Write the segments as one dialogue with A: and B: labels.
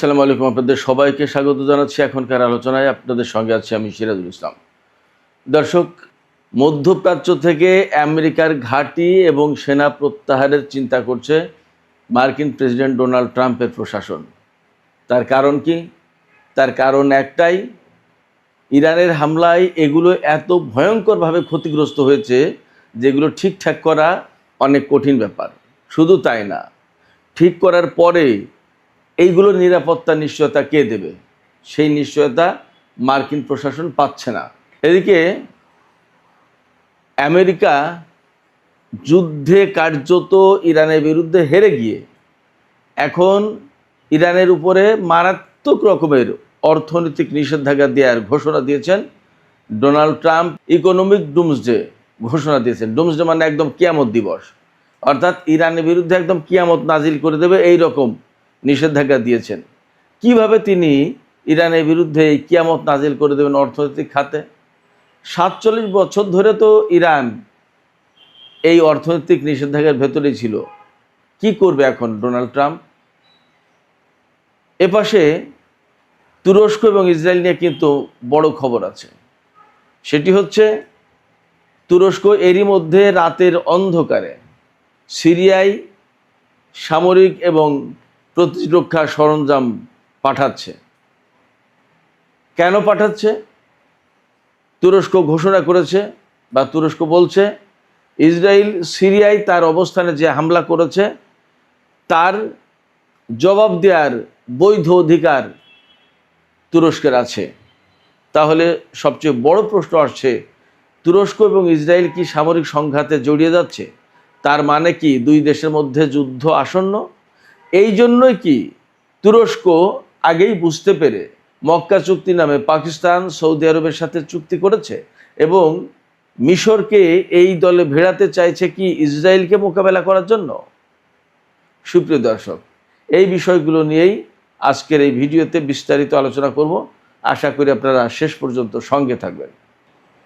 A: আসসালামু আলাইকুম। আপনাদের সবাইকে স্বাগত জানাচ্ছি এখনকার আলোচনায়। আপনাদের সঙ্গে আছি আমি সিরাজুল ইসলাম। দর্শক, মধ্যপ্রাচ্য থেকে আমেরিকার ঘাঁটি এবং সেনা প্রত্যাহারের চিন্তা করছে মার্কিন প্রেসিডেন্ট ডোনাল্ড ট্রাম্পের প্রশাসন। তার কারণ কি? তার কারণ একটাই, ইরানের হামলায় এগুলো এত ভয়ঙ্করভাবে ক্ষতিগ্রস্ত হয়েছে যেগুলো ঠিকঠাক করা অনেক কঠিন ব্যাপার। শুধু তাই না, ঠিক করার পরে এইগুলোর নিরাপত্তা নিশ্চয়তা কে দেবে? সেই নিশ্চয়তা মার্কিন প্রশাসন পাচ্ছে না। এদিকে আমেরিকা যুদ্ধে কার্যত ইরানের বিরুদ্ধে হেরে গিয়ে এখন ইরানের উপরে মারাত্মক রকমের অর্থনৈতিক নিষেধাজ্ঞা দেওয়ার ঘোষণা দিয়েছেন ডোনাল্ড ট্রাম্প। ইকোনমিক ডুমসডে ঘোষণা দিয়েছেন। ডুমসডে মানে একদম কিয়ামত দিবস, অর্থাৎ ইরানের বিরুদ্ধে একদম কিয়ামত নাজিল করে দেবে, এই রকম নিষেধাজ্ঞা দিয়েছেন। কিভাবে তিনি ইরানের বিরুদ্ধে এই কিয়ামত নাজিল করে দেবেন অর্থনৈতিক খাতে? 47 বছর ধরে তো ইরান এই অর্থনৈতিক নিষেধাজ্ঞার ভেতরেই ছিল। কি করবে এখন ডোনাল্ড ট্রাম্প? এপাশে তুরস্ক এবং ইসরায়েল নিয়ে কিন্তু বড় খবর আছে। সেটি হচ্ছে, তুরস্ক এরই মধ্যে রাতের অন্ধকারে সিরিয়ায় সামরিক এবং প্রতিরক্ষা সরঞ্জাম পাঠাচ্ছে। কেন পাঠাচ্ছে? তুরস্ক ঘোষণা করেছে বা তুরস্ক বলছে, ইসরায়েল সিরিয়ায় তার অবস্থানে যে হামলা করেছে তার জবাব দেওয়ার বৈধ অধিকার তুরস্কের আছে। তাহলে সবচেয়ে বড় প্রশ্ন আসছে, তুরস্ক এবং ইসরায়েল কি সামরিক সংঘাতে জড়িয়ে যাচ্ছে? তার মানে কি দুই দেশের মধ্যে যুদ্ধ আসন্ন? এই জন্যই কি তুরস্ক আগেই বুঝতে পেরে মক্কা চুক্তি নামে পাকিস্তান সৌদি আরবের সাথে চুক্তি করেছে এবং মিশরকে এই দলে ভেড়াতে চাইছে কি ইসরায়েলকে মোকাবেলা করার জন্য? সুপ্রিয় দর্শক, এই বিষয়গুলো নিয়েই আজকের এই ভিডিওতে বিস্তারিত আলোচনা করব। আশা করি আপনারা শেষ পর্যন্ত সঙ্গে থাকবেন।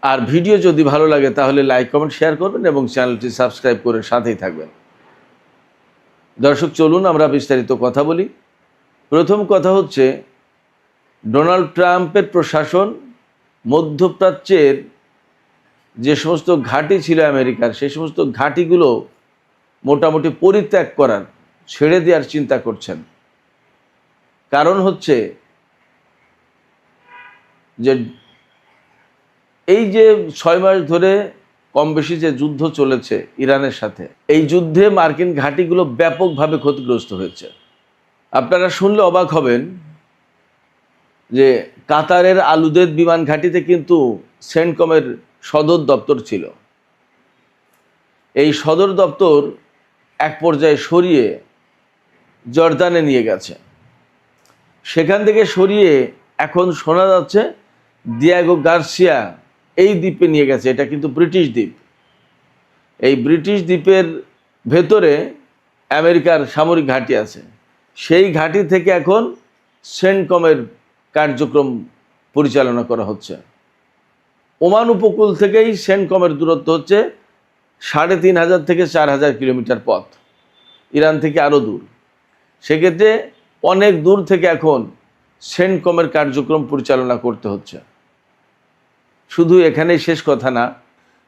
A: আর ভিডিও যদি ভালো লাগে তাহলে লাইক, কমেন্ট, শেয়ার করবেন এবং চ্যানেলটি সাবস্ক্রাইব করে সাথেই থাকবেন। দর্শক, চলুন আমরা বিস্তারিত কথা বলি। প্রথম কথা হচ্ছে, ডোনাল্ড ট্রাম্পের প্রশাসন মধ্যপ্রাচ্যের যে সমস্ত ঘাঁটি ছিল আমেরিকার, সেই সমস্ত ঘাঁটিগুলো মোটামুটি পরিত্যাগ করার, ছেড়ে দেওয়ার চিন্তা করছেন। কারণ হচ্ছে যে এই যে 6 মাস ধরে কম বেশি যে যুদ্ধ চলেছে ইরানের সাথে, এই যুদ্ধে মার্কিন ঘাঁটিগুলো ব্যাপকভাবে ক্ষতিগ্রস্ত হয়েছে। আপনারা শুনলে অবাক হবেন যে কাতারের আলুদেদ বিমান ঘাঁটিতে কিন্তু সেন্টকমের সদর দপ্তর ছিল। এই সদর দপ্তর এক পর্যায়ে সরিয়ে জর্দানে নিয়ে গেছে। সেখান থেকে সরিয়ে এখন শোনা যাচ্ছে দিয়েগো গার্সিয়া এই দ্বীপে নিয়ে গেছে। এটা কিন্তু ব্রিটিশ দ্বীপ। এই ব্রিটিশ দ্বীপের ভেতরে আমেরিকার সামরিক ঘাঁটি আছে। সেই ঘাঁটি থেকে এখন সেন্টকমের কার্যক্রম পরিচালনা করা হচ্ছে। ওমান উপকূল থেকেই সেন্টকমের দূরত্ব হচ্ছে 3500 থেকে 4000 কিলোমিটার পথ। ইরান থেকে আরও দূর। সেক্ষেত্রে অনেক দূর থেকে এখন সেন্টকমের কার্যক্রম পরিচালনা করতে হচ্ছে। শুধু এখানেই শেষ কথা না,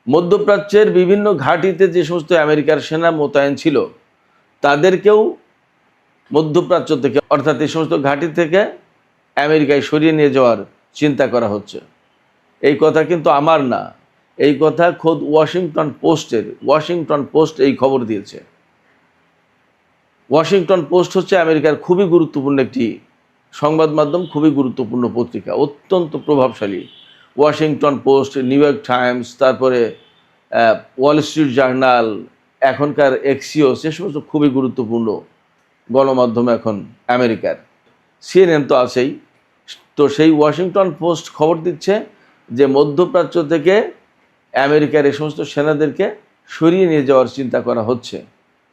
A: মধ্যপ্রাচ্যের বিভিন্ন ঘাঁটিতে যে সমস্ত আমেরিকার সেনা মোতায়েন ছিল তাদেরকেও মধ্যপ্রাচ্য থেকে, অর্থাৎ এই সমস্ত ঘাঁটি থেকে আমেরিকায় সরিয়ে নিয়ে যাওয়ার চিন্তা করা হচ্ছে। এই কথা কিন্তু আমার না, এই কথা খোদ ওয়াশিংটন পোস্ট এই খবর দিয়েছে। ওয়াশিংটন পোস্ট হচ্ছে আমেরিকার খুবই গুরুত্বপূর্ণ একটি সংবাদ মাধ্যম, খুবই গুরুত্বপূর্ণ পত্রিকা, অত্যন্ত প্রভাবশালী। Washington post, new York Times, তারপরে ওয়াল স্ট্রিট জার্নাল, এখনকার এক্সিওস, সে সমস্ত খুবই গুরুত্বপূর্ণ গণমাধ্যম এখন আমেরিকার। সিএনএন তো আছেই। তো সেই ওয়াশিংটন পোস্ট খবর দিচ্ছে যে মধ্যপ্রাচ্য থেকে আমেরিকার এই সমস্ত সেনাদেরকে সরিয়ে নিয়ে যাওয়ার চিন্তা করা হচ্ছে।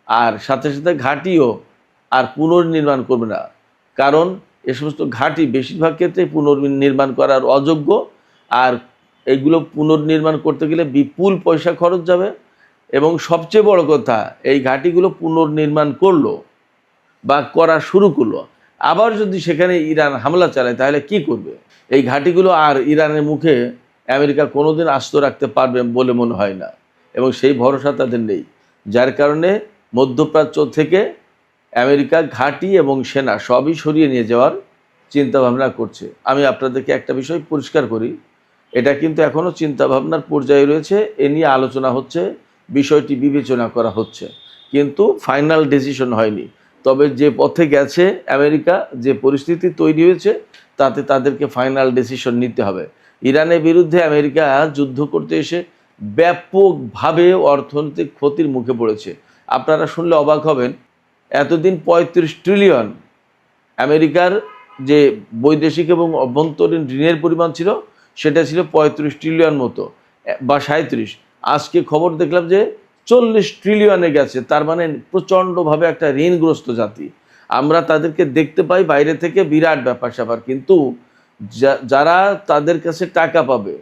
A: আর সাথে সাথে ঘাঁটিও আর পুনর্নির্মাণ করবে না, কারণ এ সমস্ত ঘাঁটি বেশিরভাগ ক্ষেত্রে পুনর্নির্মাণ করার অযোগ্য। আর এইগুলো পুনর্নির্মাণ করতে গেলে বিপুল পয়সা খরচ যাবে। এবং সবচেয়ে বড় কথা, এই ঘাঁটিগুলো পুনর্নির্মাণ করলো বা করা শুরু করলো, আবার যদি সেখানে ইরান হামলা চালায় তাহলে কি করবে? এই ঘাঁটিগুলো আর ইরানের মুখে আমেরিকা কোনোদিন আস্ত রাখতে পারবে বলে মনে হয় না, এবং সেই ভরসা তাদের নেই। যার কারণে মধ্যপ্রাচ্য থেকে আমেরিকা ঘাঁটি এবং সেনা সবই সরিয়ে নিয়ে যাওয়ার চিন্তাভাবনা করছে। আমি আপনাদেরকে একটা বিষয় পরিষ্কার করি, এটা কিন্তু এখনও চিন্তাভাবনার পর্যায়ে রয়েছে, এ নিয়ে আলোচনা হচ্ছে, বিষয়টি বিবেচনা করা হচ্ছে, কিন্তু ফাইনাল ডিসিশন হয়নি। তবে যে পথে গেছে আমেরিকা, যে পরিস্থিতি তৈরি হয়েছে, তাতে তাদেরকে ফাইনাল ডিসিশন নিতে হবে। ইরানের বিরুদ্ধে আমেরিকা যুদ্ধ করতে এসে ব্যাপকভাবে অর্থনৈতিক ক্ষতির মুখে পড়েছে। আপনারা শুনলে অবাক হবেন, এতদিন ৩৫ ট্রিলিয়ন আমেরিকার যে বৈদেশিক এবং অভ্যন্তরীণ ঋণের পরিমাণ ছিল, সেটা ছিল ৩৫ ট্রিলিয়ন মতো বা ৩৭। আজকে খবর দেখলাম যে ৪০ ট্রিলিয়নে গেছে। তার মানে প্রচণ্ডভাবে একটা ঋণগ্রস্ত জাতি। আমরা তাদেরকে দেখতে পাই বাইরে থেকে, বিরাট ব্যাপার স্যাপার, কিন্তু যারা তাদের কাছে টাকা পাবে,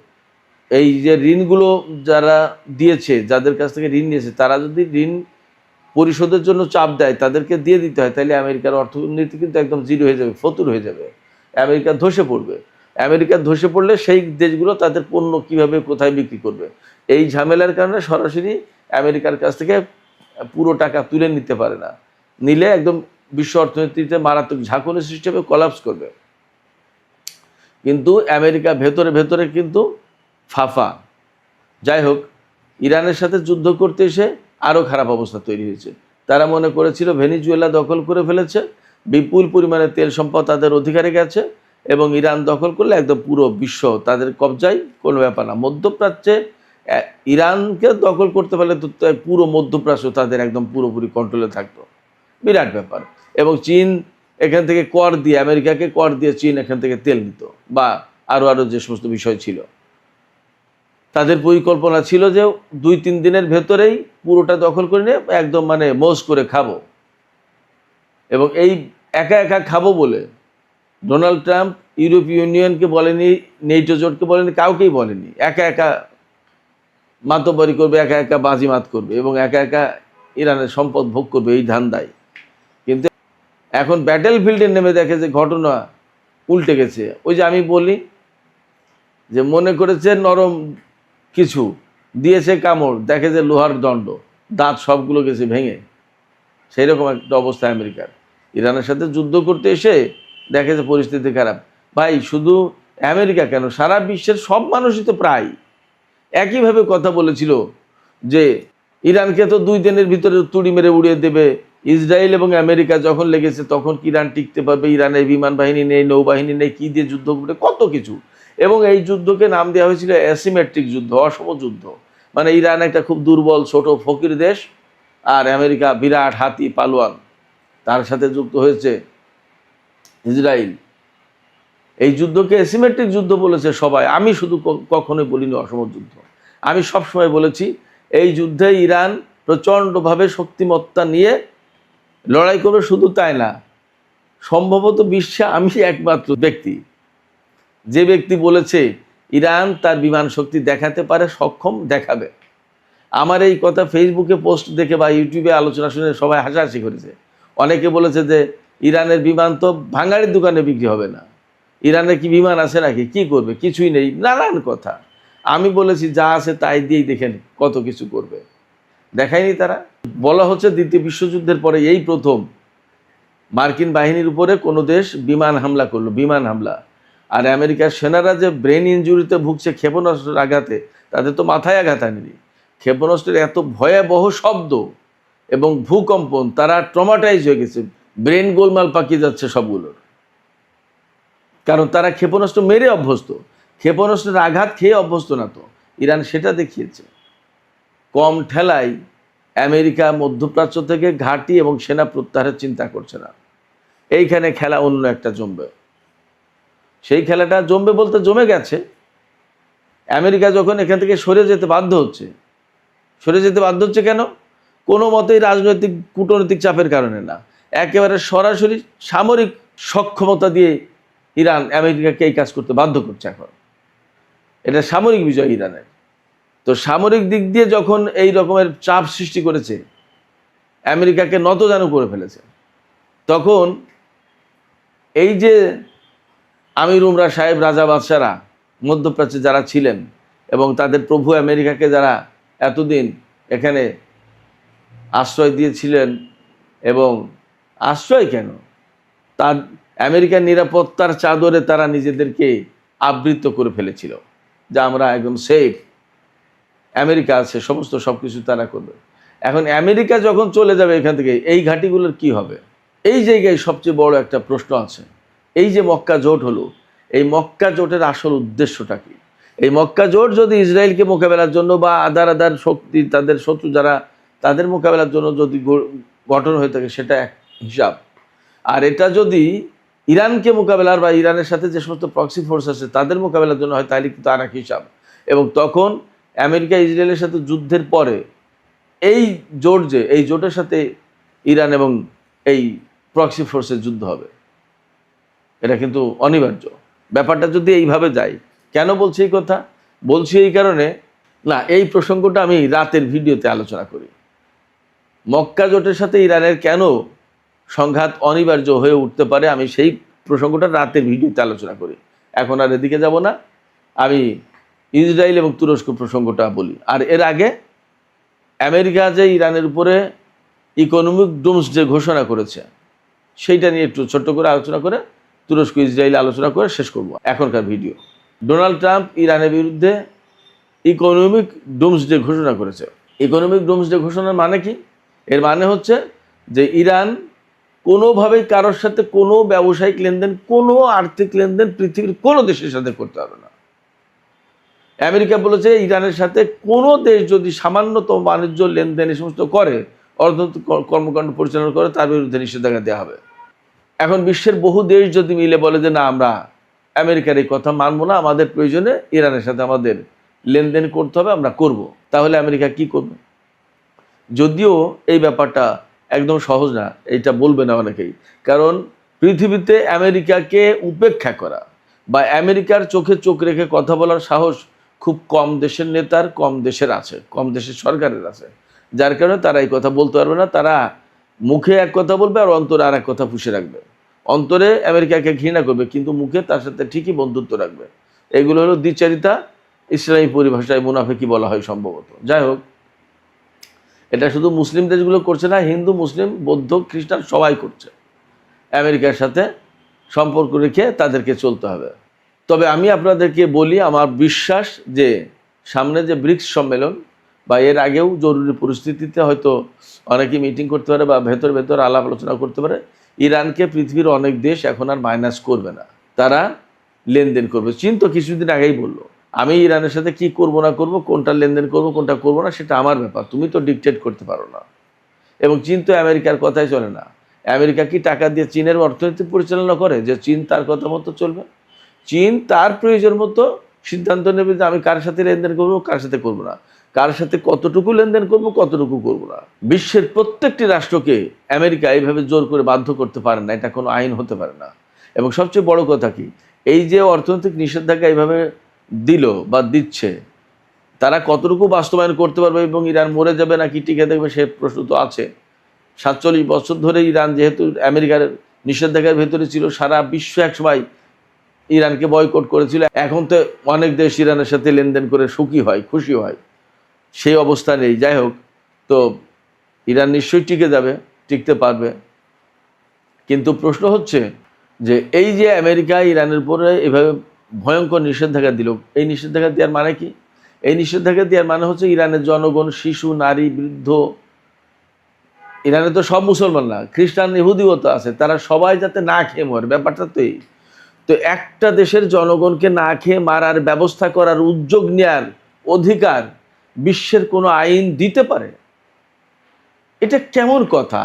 A: এই যে ঋণগুলো যারা দিয়েছে, যাদের কাছ থেকে ঋণ নিয়েছে, তারা যদি ঋণ পরিশোধের জন্য চাপ দেয়, তাদেরকে দিয়ে দিতে হয়, তাহলে আমেরিকার অর্থনীতি কিন্তু একদম জিরো হয়ে যাবে, ফতুর হয়ে যাবে, আমেরিকা ধসে পড়বে। আমেরিকা ধসে পড়লে সেই দেশগুলো তাদের পণ্য কিভাবে কোথায় বিক্রি করবে, এই ঝামেলার কারণে সরাসরি আমেরিকার কাছ থেকে পুরো টাকা তুলে নিতে পারে না। নিলে একদম বিশ্ব অর্থনীতিতে মারাত্মক ঝাঁকুনির সৃষ্টি হবে, কলাপস করবে। কিন্তু আমেরিকা ভেতরে ভেতরে কিন্তু ফাফা। যাই হোক, ইরানের সাথে যুদ্ধ করতে এসে আরও খারাপ অবস্থা তৈরি হয়েছে। তারা মনে করেছিল ভেনিজুয়েলা দখল করে ফেলেছে, বিপুল পরিমাণে তেল সম্পদ তাদের অধিকারে গেছে, এবং ইরান দখল করলে একদম পুরো বিশ্ব তাদের কবজায়, কোনো ব্যাপার না। মধ্যপ্রাচ্যে ইরানকে দখল করতে পারলে তো পুরো মধ্যপ্রাচ্য তাদের একদম পুরোপুরি কন্ট্রোলে থাকতো, বিরাট ব্যাপার। এবং চীন এখান থেকে কর দিয়ে, আমেরিকাকে কর দিয়ে চীন এখান থেকে তেল নিত, বা আরও যে সমস্ত বিষয় ছিল। তাদের পরিকল্পনা ছিল যে ২-৩ দিনের ভেতরেই পুরোটা দখল করে নিয়ে একদম মানে মৌজ করে খাবো। এবং এই একা একা খাবো বলে ডোনাল্ড ট্রাম্প ইউরোপীয় ইউনিয়নকে বলেনি, নেটো জোটকে বলেনি, কাউকেই বলেনি। একা একা মাতব্বরি করবে, একা একা বাজিমাত করবে, এবং একা একা ইরানের সম্পদ ভোগ করবে, এই ধান্দায়। কিন্তু এখন ব্যাটেল ফিল্ডে নেমে দেখে যে ঘটনা উল্টে গেছে। ওই যে আমি বলি যে মনে করেছে নরম কিছু, দিয়েছে কামড়, দেখে যে লোহার দণ্ড, দাঁত সবগুলো গেছে ভেঙে। সেই রকম একটা অবস্থা আমেরিকার। ইরানের সাথে যুদ্ধ করতে এসে দেখে যে পরিস্থিতি খারাপ। ভাই, শুধু আমেরিকা কেন, সারা বিশ্বের সব মানুষই তো প্রায় একইভাবে কথা বলেছিল যে ইরানকে তো 2 দিনের ভিতরে তুড়ি মেরে উড়িয়ে দেবে। ইসরায়েল এবং আমেরিকা যখন লেগেছে তখন কি ইরান টিকতে পারবে? ইরানের বিমান বাহিনী নেই, নৌবাহিনী নেই, কী দিয়ে যুদ্ধ করবে, কত কিছু। এবং এই যুদ্ধকে নাম দেওয়া হয়েছিল অ্যাসিমেট্রিক যুদ্ধ, অসম যুদ্ধ। মানে ইরান একটা খুব দুর্বল ছোট ফকির দেশ, আর আমেরিকা বিরাট হাতি পালোয়ান, তার সাথে যুক্ত হয়েছে ইসরায়েল। এই যুদ্ধকে অ্যাসিমেট্রিক যুদ্ধ বলেছে সবাই, আমি শুধু কখনোই বলিনি অসম যুদ্ধ। আমি সবসময় বলেছি এই যুদ্ধে ইরান প্রচণ্ডভাবে শক্তিমত্তা নিয়ে লড়াই করবে। শুধু তাই না, সম্ভবত বিশ্বে আমি একমাত্র ব্যক্তি যে ব্যক্তি বলেছে ইরান তার বিমান শক্তি দেখাতে পারে, সক্ষম, দেখাবে। আমার এই কথা ফেসবুকে পোস্ট দেখে বা ইউটিউবে আলোচনা শুনে সবাই হাসাহাসি করেছে। অনেকে বলেছে যে ইরানের বিমান তো ভাঙাড়ির দোকানে বিক্রি হবে না, ইরানের কি বিমান আছে নাকি, কি করবে, কিছুই নেই, নানান কথা। আমি বলেছি যা আছে তাই দিয়েই দেখেন কত কিছু করবে, দেখায়নি তারা। বলা হচ্ছে দ্বিতীয় বিশ্বযুদ্ধের পরে এই প্রথম মার্কিন বাহিনীর উপরে কোনো দেশ বিমান হামলা করলো, বিমান হামলা। আর আমেরিকার সেনারা যে ব্রেন ইনজুরিতে ভুগছে ক্ষেপণাস্ত্রের আঘাতে, তাদের তো মাথায় আঘাত আনেনি, ক্ষেপণাস্ত্রের এত ভয়াবহ শব্দ এবং ভূকম্পন, তারা ট্রমাটাইজ হয়ে গেছে, ব্রেন গোলমাল পাকিয়ে যাচ্ছে সবগুলোর। কারণ তারা ক্ষেপণাস্ত্র মেরে অভ্যস্ত, ক্ষেপণাস্ত্রের আঘাত খেয়ে অভ্যস্ত না। তো ইরান সেটা দেখিয়েছে। কম ঠেলায় আমেরিকা মধ্যপ্রাচ্য থেকে ঘাঁটি এবং সেনা প্রত্যাহারের চিন্তা করছে না। এইখানে খেলা অন্য একটা জমবে। সেই খেলাটা জমবে বলতে জমে গেছে। আমেরিকা যখন এখান থেকে সরে যেতে বাধ্য হচ্ছে, কেন? কোনো মতেই রাজনৈতিক কূটনৈতিক চাপের কারণে না, একেবারে সরাসরি সামরিক সক্ষমতা দিয়ে ইরান আমেরিকাকে এই কাজ করতে বাধ্য করছে। এখন এটা সামরিক বিজয় ইরানের। তো সামরিক দিক দিয়ে যখন এই রকমের চাপ সৃষ্টি করেছে, আমেরিকাকে নতজানু করে ফেলেছে, তখন এই যে আমির উমরা সাহেব, রাজা বাদশারা মধ্যপ্রাচ্যে যারা ছিলেন এবং তাদের প্রভু আমেরিকাকে যারা এতদিন এখানে আশ্রয় দিয়েছিলেন, এবং আশ্রয় কেন, তার আমেরিকার নিরাপত্তার চাদরে তারা নিজেদেরকে আবৃত করে ফেলেছিল যে আমরা একদম সেফ, আমেরিকা আছে, সমস্ত সব কিছু তারা করবে। এখন আমেরিকা যখন চলে যাবে এখান থেকে, এই ঘাঁটিগুলোর কি হবে? এই জায়গায় সবচেয়ে বড় একটা প্রশ্ন আছে। এই যে মক্কা জোট হলো, এই মক্কা জোটের আসল উদ্দেশ্যটা কি? এই মক্কা জোট যদি ইসরায়েলকে মোকাবেলার জন্য বা আদার শক্তি, তাদের শত্রু যারা, তাদের মোকাবেলার জন্য যদি গঠন হয়ে থাকে, সেটা এক হিসাব। আর এটা যদি ইরানকে মোকাবেলার বা ইরানের সাথে যে সমস্ত প্রক্সি ফোর্স আছে তাদের মোকাবেলার জন্য হয়, তাহলে কিন্তু আর এক হিসাব। এবং তখন আমেরিকা ইসরায়েলের সাথে যুদ্ধের পরে এই জোট, যে এই জোটের সাথে ইরান এবং এই প্রক্সি ফোর্সের যুদ্ধ হবে, এটা কিন্তু অনিবার্য। ব্যাপারটা যদি এইভাবে যায়, কেন বলছি এই কথা? বলছি এই কারণে, না, এই প্রসঙ্গটা আমি রাতের ভিডিওতে আলোচনা করি। মক্কা জোটের সাথে ইরানের কেন সংঘাত অনিবার্য হয়ে উঠতে পারে, আমি সেই প্রসঙ্গটা রাতের ভিডিওতে আলোচনা করি। এখন আর এদিকে যাব না, আমি ইসরায়েল এবং তুরস্ক প্রসঙ্গটা বলি। আর এর আগে আমেরিকা যে ইরানের উপরে ইকোনমিক ডোমসডে ঘোষণা করেছে, সেইটা নিয়ে একটু ছোট্ট করে আলোচনা করে তুরস্ক ইসরায়েল আলোচনা করে শেষ করব এখনকার ভিডিও। ডোনাল্ড ট্রাম্প ইরানের বিরুদ্ধে ইকোনমিক ডোমসডে ঘোষণা করেছে। ইকোনমিক ডোমসডে ঘোষণার মানে কি? এর মানে হচ্ছে যে ইরান কোনোভাবেই কারোর সাথে কোনো ব্যবসায়িক লেনদেন, কোনো আর্থিক লেনদেন পৃথিবীর কোনো দেশের সাথে করতে হবে না। আমেরিকা বলেছে ইরানের সাথে কোনো দেশ যদি সামান্যতম বাণিজ্য লেনদেন এই সমস্ত করে, অর্থনৈতিক কর্মকাণ্ড পরিচালনা করে, তার বিরুদ্ধে নিষেধাজ্ঞা দেওয়া হবে। এখন বিশ্বের বহু দেশ যদি মিলে বলে যে না, আমরা আমেরিকার এই কথা মানবো না, আমাদের প্রয়োজনে ইরানের সাথে আমাদের লেনদেন করতে হবে, আমরা করব, তাহলে আমেরিকা কি করবে? যদিও এই ব্যাপারটা একদম সহজ না, এটা বলবে না অনেকেই, কারণ পৃথিবীতে আমেরিকাকে উপেক্ষা করা বা আমেরিকার চোখে চোখ রেখে কথা বলার সাহস খুব কম দেশের নেতার, কম দেশের আছে, কম দেশের সরকারের আছে, যার কারণে তারা এই কথা বলতে পারবে না। তারা মুখে এক কথা বলবে আর অন্তরে আর এক কথা পুষে রাখবে। অন্তরে আমেরিকাকে ঘৃণা করবে, কিন্তু মুখে তার সাথে ঠিকই বন্ধুত্ব রাখবে। এগুলো হলো দ্বিচারিতা, ইসলামী পরিভাষায় মুনাফিকি বলা হয় সম্ভবত। যাই হোক, এটা শুধু মুসলিম দেশগুলো করছে না, হিন্দু, মুসলিম, বৌদ্ধ, খ্রিস্টান সবাই করছে। আমেরিকার সাথে সম্পর্ক রেখে তাদেরকে চলতে হবে। তবে আমি আপনাদেরকে বলি, আমার বিশ্বাস যে সামনে যে ব্রিক্স সম্মেলন বা এর আগেও জরুরি পরিস্থিতিতে হয়তো অনেকেই মিটিং করতে পারে বা ভেতর আলাপ আলোচনা করতে পারে, ইরানকে পৃথিবীর অনেক দেশ এখন আর মাইনাস করবে না, তারা লেনদেন করবে। চীন তো কিছুদিন আগেই বললো, আমি ইরানের সাথে কি করব না করব, কোনটা লেনদেন করব কোনটা করব না, সেটা আমার ব্যাপার, তুমি তো ডিকটেট করতে পারো না। এবং চীন তো আমেরিকার কথাই চলে না। আমেরিকা কি টাকা দিয়ে চীনের অর্থনীতি পরিচালনা করে যে চীন তার কথা মতো চলবে? চীন তার প্রয়োজন মতো সিদ্ধান্ত নেবে যে আমি কার সাথে লেনদেন করবো, কার সাথে করবো না, কার সাথে কতটুকু লেনদেন করবো, কতটুকু করবো না। বিশ্বের প্রত্যেকটি রাষ্ট্রকে আমেরিকা এইভাবে জোর করে বাধ্য করতে পারে না, এটা কোনো আইন হতে পারে না। এবং সবচেয়ে বড় কথা কি, এই যে অর্থনৈতিক নিষেধাজ্ঞা এইভাবে দিল বা দিচ্ছে, তারা কতটুকু বাস্তবায়ন করতে পারবে এবং ইরান মরে যাবে নাকি টিকে থাকবে, সে প্রশ্ন তো আছে। 47 বছর ধরে ইরান যেহেতু আমেরিকার নিষেধাজ্ঞার ভেতরে ছিল, সারা বিশ্ব একসময় ইরানকে বয়কট করেছিল। এখন তো অনেক দেশ ইরানের সাথে লেনদেন করে সুখী হয়, খুশি হয়, সেই অবস্থা নেই। যাই হোক, তো ইরান নিশ্চয়ই টিকে যাবে, টিকতে পারবে। কিন্তু প্রশ্ন হচ্ছে যে এই যে আমেরিকা ইরানের উপরে এভাবে ভয়ঙ্কর নিষেধাজ্ঞা দিল, এই নিষেধাজ্ঞা দেওয়ার মানে কি? এই নিষেধাজ্ঞা দেওয়ার মানে হচ্ছে ইরানের জনগণ, শিশু, নারী, বৃদ্ধ, ইরানে তো সব মুসলমান না, খ্রিস্টান, ইহুদিও তো আছে, তারা সবাই যাতে না খেয়ে মরে, ব্যাপারটা তো এই। তো একটা দেশের জনগণকে না খেয়ে মারার ব্যবস্থা করার, উদ্যোগ নেওয়ার অধিকার বিশ্বের কোনো আইন দিতে পারে? এটা কেমন কথা?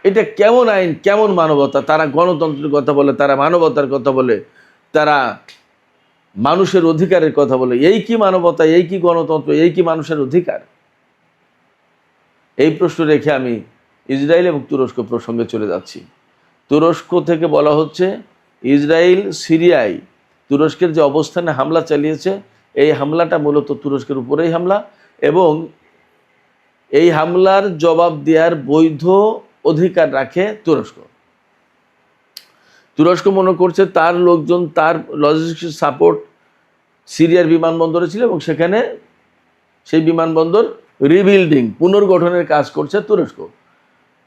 A: এটা কেমন আইন, কেমন মানবতা? তারা গণতন্ত্রের কথা বলে, তারা মানবতার কথা বলে, তারা মানুষের অধিকারের কথা বলে। এই কি মানবতা, এই কি গণতন্ত্র, এই কি মানুষের অধিকার? এই প্রশ্ন রেখে আমি ইসরায়েল এবং তুরস্ক প্রসঙ্গে চলে যাচ্ছি। তুরস্ক থেকে বলা হচ্ছে ইসরায়েল সিরিয়ায় তুরস্কের যে অবস্থানে হামলা চালিয়েছে, এই হামলাটা মূলত তুরস্কের উপরেই হামলা, এবং এই হামলার জবাব দেওয়ার বৈধ অধিকার রাখে তুরস্ক। তুরস্ক মনে করছে তার লোকজন, তার লজিস্টিক সাপোর্ট সিরিয়ার বিমানবন্দরে ছিল এবং সেখানে সেই বিমানবন্দর রিবিল্ডিং, পুনর্গঠনের কাজ করছে তুরস্ক।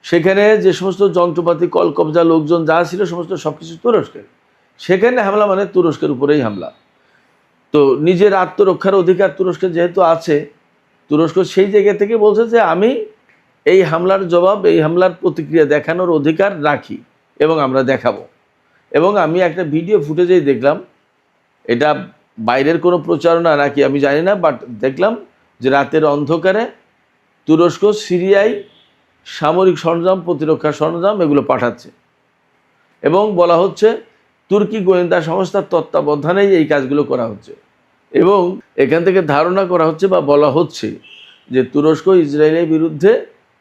A: সেখানে যে সমস্ত যন্ত্রপাতি, কলকবজা, লোকজন যা ছিল সমস্ত সবকিছু তুরস্কের। সেখানে হামলা মানে তুরস্কের উপরেই হামলা। তো নিজের আত্মরক্ষার অধিকার তুরস্কের যেহেতু আছে, তুরস্ক সেই জায়গা থেকে বলছে যে আমি এই হামলার জবাব, এই হামলার প্রতিক্রিয়া দেখানোর অধিকার রাখি এবং আমরা দেখাবো। এবং আমি একটা ভিডিও ফুটেজেই দেখলাম, এটা বাইরের কোনো প্রচারণা নাকি আমি জানি না, বাট দেখলাম যে রাতের অন্ধকারে তুরস্ক সিরিয়ায় সামরিক সরঞ্জাম, প্রতিরক্ষা সরঞ্জাম এগুলো পাঠাচ্ছে এবং বলা হচ্ছে তুর্কি গোয়েন্দা সংস্থার তত্ত্বাবধানেই এই কাজগুলো করা হচ্ছে। এবং এখান থেকে ধারণা করা হচ্ছে বা বলা হচ্ছে যে তুরস্ক ইসরায়েলের বিরুদ্ধে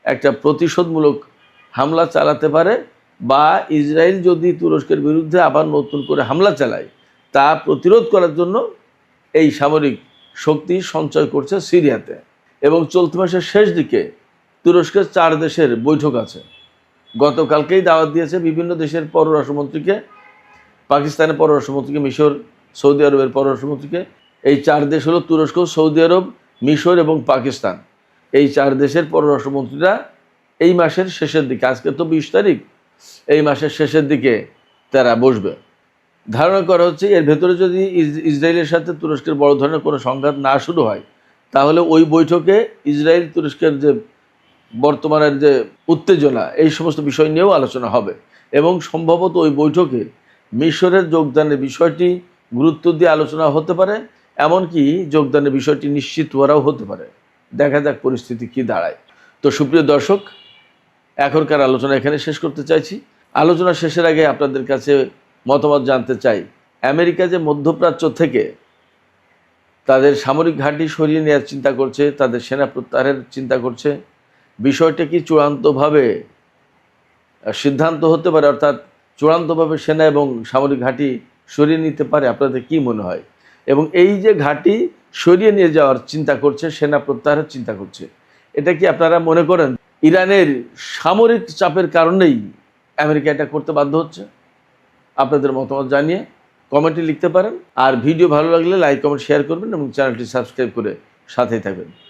A: একটা প্রতিশোধমূলক হামলা চালাতে পারে, বা ইসরায়েল যদি তুরস্কের বিরুদ্ধে আবার নতুন করে হামলা চালায় তা প্রতিরোধ করার জন্য এই সামরিক শক্তি সঞ্চয় করছে সিরিয়াতে। এবং চলতি মাসের শেষ দিকে তুরস্কের 4 দেশের বৈঠক আছে। গতকালকেই দাওয়াত দিয়েছে বিভিন্ন দেশের পররাষ্ট্রমন্ত্রীকে, পাকিস্তানের পররাষ্ট্রমন্ত্রীকে, মিশর, সৌদি আরবের পররাষ্ট্রমন্ত্রীকে। এই 4 দেশ হলো তুরস্ক, সৌদি আরব, মিশর এবং পাকিস্তান। এই 4 দেশের পররাষ্ট্রমন্ত্রীরা এই মাসের শেষের দিকে, আজকে তো 20 তারিখ, এই মাসের শেষের দিকে তারা বসবে। ধারণা করা হচ্ছে এর ভেতরে যদি ইসরায়েলের সাথে তুরস্কের বড় ধরনের কোনো সংঘাত না শুরু হয়, তাহলে ওই বৈঠকে ইসরায়েল তুরস্কের যে বর্তমানের যে উত্তেজনা, এই সমস্ত বিষয় নিয়েও আলোচনা হবে। এবং সম্ভবত ওই বৈঠকে মিশরের যোগদানের বিষয়টি গুরুত্ব দিয়ে আলোচনা হতে পারে, এমনকি যোগদানের বিষয়টি নিশ্চিত করাও হতে পারে। দেখা যাক পরিস্থিতি কি দাঁড়ায়। তো সুপ্রিয় দর্শক, এখনকার আলোচনা এখানে শেষ করতে চাইছি। আলোচনা শেষের আগে আপনাদের কাছে মতামত জানতে চাই, আমেরিকা যে মধ্যপ্রাচ্য থেকে তাদের সামরিক ঘাঁটি সরিয়ে নেওয়ার চিন্তা করছে, তাদের সেনা প্রত্যাহারের চিন্তা করছে, বিষয়টা কি চূড়ান্তভাবে সিদ্ধান্ত হতে পারে, অর্থাৎ চূড়ান্তভাবে সেনা এবং সামরিক ঘাঁটি সরিয়ে নিতে পারে? আপনাদের কি মনে হয়? এবং এই যে ঘাঁটি সরিয়ে নিয়ে যাওয়ার চিন্তা করছে, সেনা প্রত্যাহারের চিন্তা করছে, এটা কি আপনারা মনে করেন ইরানের সামরিক চাপের কারণেই আমেরিকা এটা করতে বাধ্য হচ্ছে? আপনাদের মতামত জানিয়ে কমেন্টে লিখতে পারেন। আর ভিডিও ভালো লাগলে লাইক, কমেন্ট, শেয়ার করবেন এবং চ্যানেলটি সাবস্ক্রাইব করে সাথেই থাকবেন।